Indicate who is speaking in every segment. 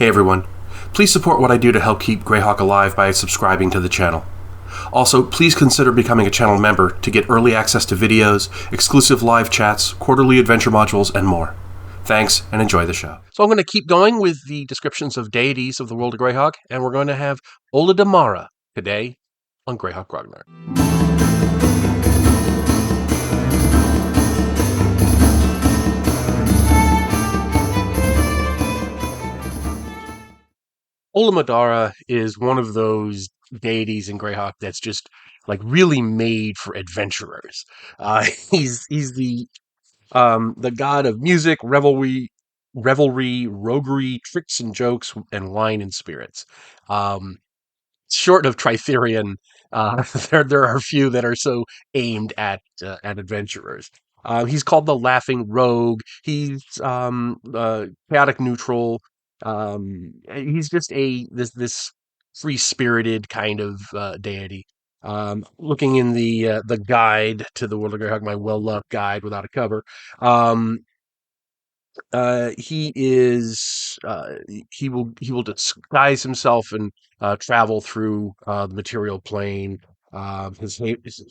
Speaker 1: Hey everyone. Please support what I do to help keep Greyhawk alive by subscribing to the channel. Also, please consider becoming a channel member to get early access to videos, exclusive live chats, quarterly adventure modules, and more. Thanks, and enjoy the show. So I'm going to keep going with the descriptions of deities of the world of Greyhawk, and we're going to have Olidammara today on Greyhawk Ragnar. Olidammara is one of those deities in Greyhawk that's just like really made for adventurers. He's the god of music, revelry, roguery, tricks and jokes, and wine and spirits. Um, Short of Tritherian, there are a few that are so aimed at adventurers. He's called the Laughing Rogue. He's chaotic neutral. He's just this free spirited kind of deity. Looking in the guide to the World of Greyhawk, my well loved guide without a cover. Um, he is he will disguise himself and travel through the material plane. His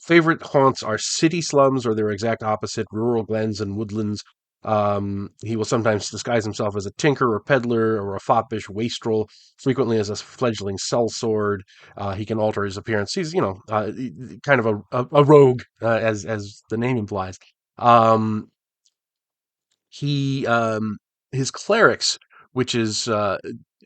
Speaker 1: favorite haunts are city slums or their exact opposite, rural glens and woodlands. He will sometimes disguise himself as a tinker or peddler or a foppish wastrel, frequently as a fledgling sellsword. He can alter his appearance. He's, kind of a rogue, as the name implies. Um, he his clerics, which is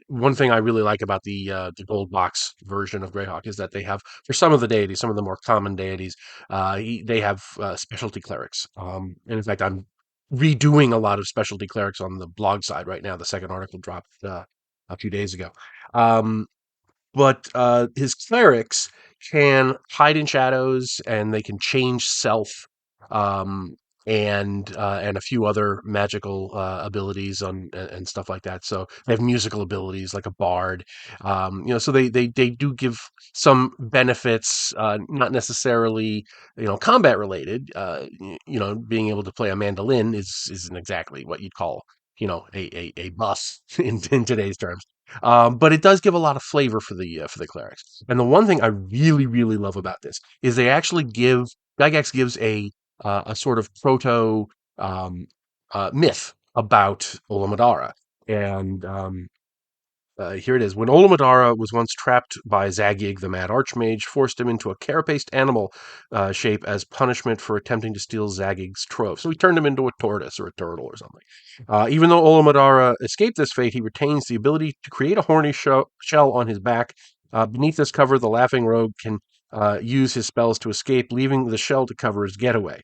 Speaker 1: one thing I really like about the gold box version of Greyhawk, is that they have, for some of the deities, some of the more common deities, they have specialty clerics. And in fact, I'm redoing a lot of specialty clerics on the blog side right now. The second article dropped a few days ago. But his clerics can hide in shadows, and they can change self, um, and a few other magical abilities and stuff like that. So they have musical abilities like a bard. So they do give some benefits, not necessarily combat related. Being able to play a mandolin isn't exactly what you'd call a buff in today's terms. But it does give a lot of flavor for the clerics. And the one thing I really really love about this is they actually give Gygax gives a sort of proto myth about Olidammara. And here it is. When Olidammara was once trapped by Zagyg, the mad archmage, forced him into a carapaced animal shape as punishment for attempting to steal Zagyg's trove. So he turned him into a tortoise or a turtle or something. Even though Olidammara escaped this fate, he retains the ability to create a horny shell on his back. Beneath this cover, the Laughing Rogue can use his spells to escape, leaving the shell to cover his getaway.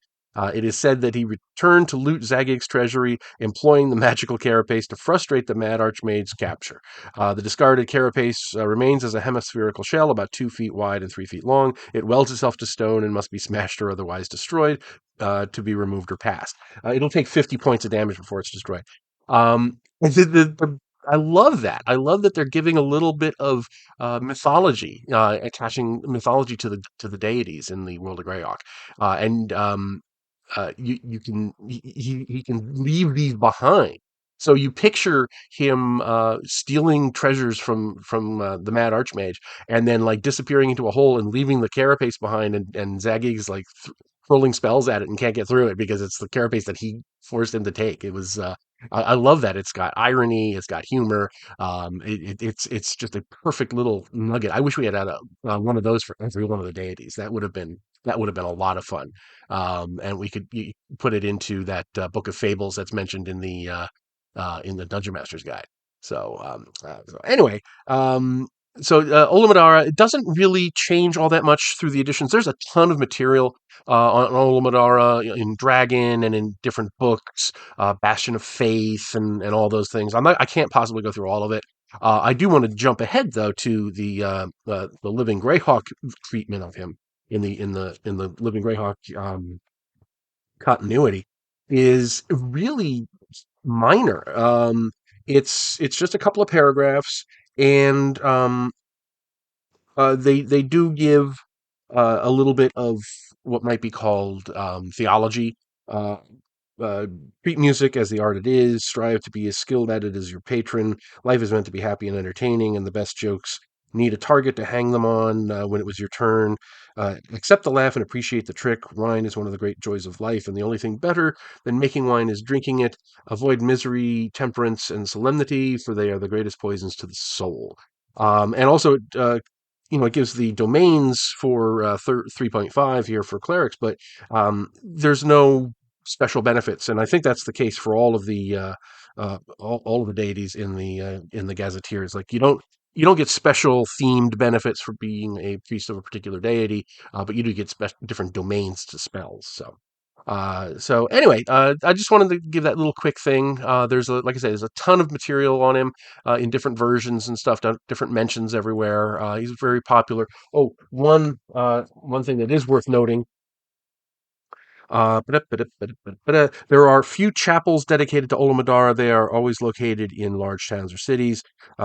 Speaker 1: It is said that he returned to loot Zagyg's treasury, employing the magical carapace to frustrate the Mad Archmage's capture. The discarded carapace remains as a hemispherical shell about 2 feet wide and 3 feet long. It welds itself to stone and must be smashed or otherwise destroyed to be removed or passed. It'll take 50 points of damage before it's destroyed. I love that. I love that they're giving a little bit of mythology, attaching mythology to the deities in the world of Greyhawk, and you can he can leave these behind. So you picture him stealing treasures from the Mad Archmage, and then like disappearing into a hole and leaving the carapace behind, and Zagyg's like hurling spells at it and can't get through it because it's the carapace that he forced him to take. It was. I love that it's got irony, it's got humor. It's just a perfect little nugget. I wish we had one of those for every one of the deities. That would have been a lot of fun. And we could put it into that book of fables that's mentioned in the Dungeon Master's Guide. So anyway, Olidammara, it doesn't really change all that much through the editions. There's a ton of material on Olidammara in Dragon and in different books, Bastion of Faith and all those things. I can't possibly go through all of it. I do want to jump ahead though to the Living Greyhawk treatment of him in the Living Greyhawk continuity is really minor. It's just a couple of paragraphs, and they do give a little bit of what might be called theology. Uh, treat music as the art it is. Strive to be as skilled at it as your patron. Life is meant to be happy and entertaining, and the best jokes need a target to hang them on when it was your turn. Accept the laugh and appreciate the trick. Wine is one of the great joys of life, and the only thing better than making wine is drinking it. Avoid misery, temperance, and solemnity, for they are the greatest poisons to the soul. And also, it gives the domains for 3.5 here for clerics, but there's no special benefits, and I think that's the case for all of the all of the deities in the gazetteers. Like you don't get special themed benefits for being a priest of a particular deity, but you do get different domains to spells. So anyway, I just wanted to give that little quick thing. Like I said, there's a ton of material on him in different versions and stuff, different mentions everywhere. He's very popular. Oh, one thing that is worth noting. There are few chapels dedicated to Olidammara. They are always located in large towns or cities.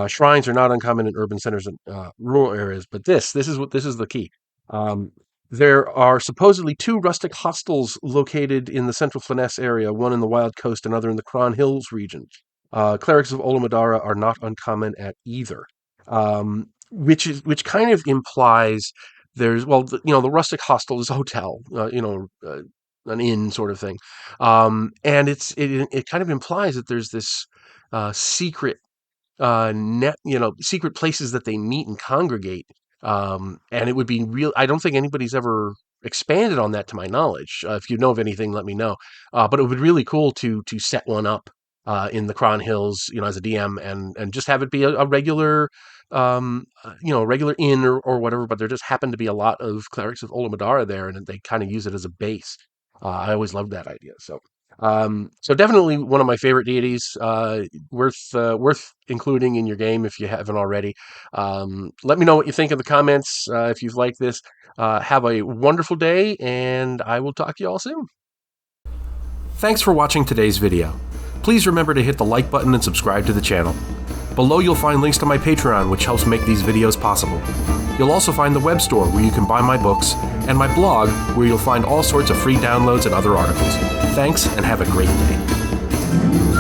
Speaker 1: Shrines are not uncommon in urban centers and rural areas. But this is the key. Um, there are supposedly two rustic hostels located in the central Flness area, one in the Wild Coast, another in the Cron Hills region. Clerics of Olidammara are not uncommon at either, which kind of implies the rustic hostel is a hotel, an inn sort of thing, and it kind of implies that there's this secret secret places that they meet and congregate. And it would be real. I don't think anybody's ever expanded on that to my knowledge. If you know of anything, let me know. But it would be really cool to set one up in the Cron Hills, as a DM, and just have it be a regular, regular inn or whatever. But there just happen to be a lot of clerics of Olidammara there, and they kind of use it as a base. I always loved that idea. So definitely one of my favorite deities, worth including in your game if you haven't already. Let me know what you think in the comments if you've liked this. Have a wonderful day, and I will talk to you all soon.
Speaker 2: Thanks for watching today's video. Please remember to hit the like button and subscribe to the channel. Below you'll find links to my Patreon, which helps make these videos possible. You'll also find the web store where you can buy my books, and my blog where you'll find all sorts of free downloads and other articles. Thanks, and have a great day.